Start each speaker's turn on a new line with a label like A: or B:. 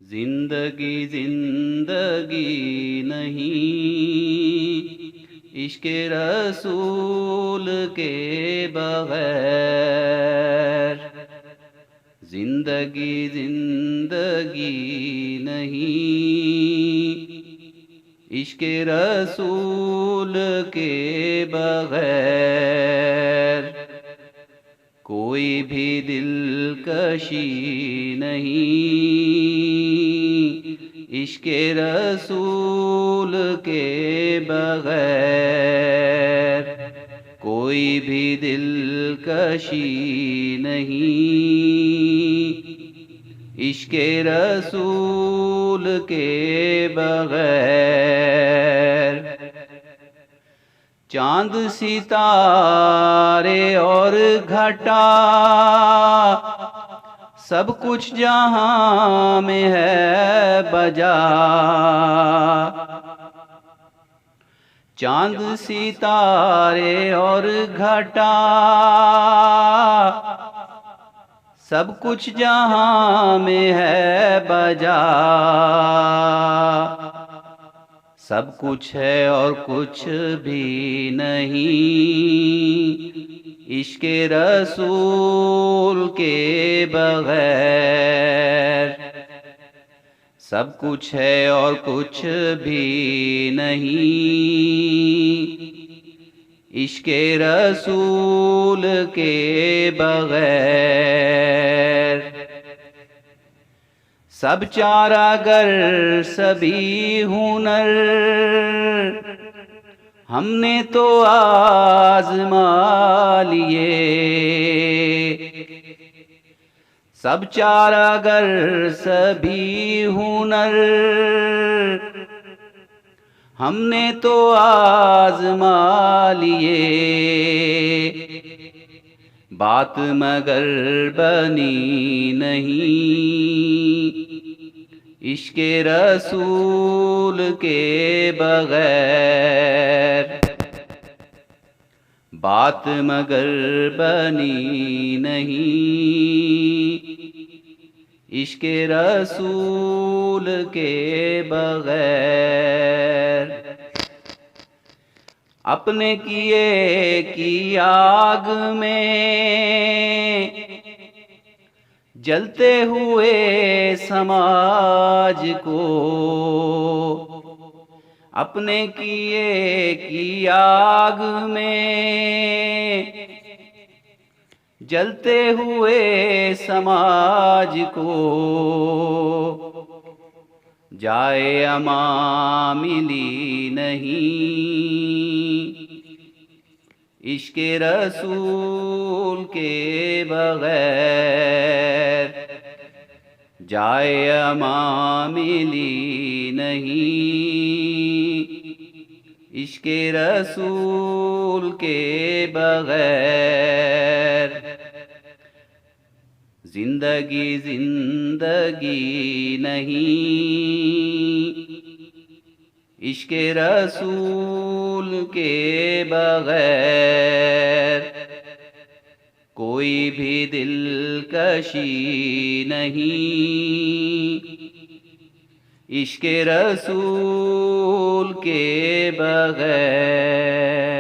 A: जिंदगी जिंदगी नहीं इश्क़ रसूल के बगैर। जिंदगी जिंदगी नहीं इश्क़ रसूल के बगैर। कोई भी दिलकशी नहीं इश्क़ रसूल के बगैर। कोई भी दिलकशी नहीं इश्क़ रसूल के बगैर। चांद सितारे और घटा सब कुछ जहां में है बजा। चांद सितारे और घटा सब कुछ जहां में है बजा। सब कुछ है और कुछ भी नहीं इश्क़ रसूल के बगैर। सब कुछ है और कुछ भी नहीं इश्क़ रसूल के बगैर। सब चारागर सभी हुनर हमने तो आज़मा लिए। सब चारागर सभी हुनर हमने तो आज़मा लिए। बात मगर बनी नहीं इश्क़ रसूल के बगैर। बात मगर बनी नहीं इश्क़ रसूल के बगैर। अपने किए की आग में जलते हुए समाज को। अपने किए की आग में जलते हुए समाज को जाए अमा मिली नहीं इश्क़ रसूल के बगैर। जाए अमा मिली नहीं इश्क़ रसूल के बगैर। जिंदगी जिंदगी नहीं इश्क़ रसूल के बगैर। कोई भी दिलकशी नहीं इश्क़ रसूल के बगैर।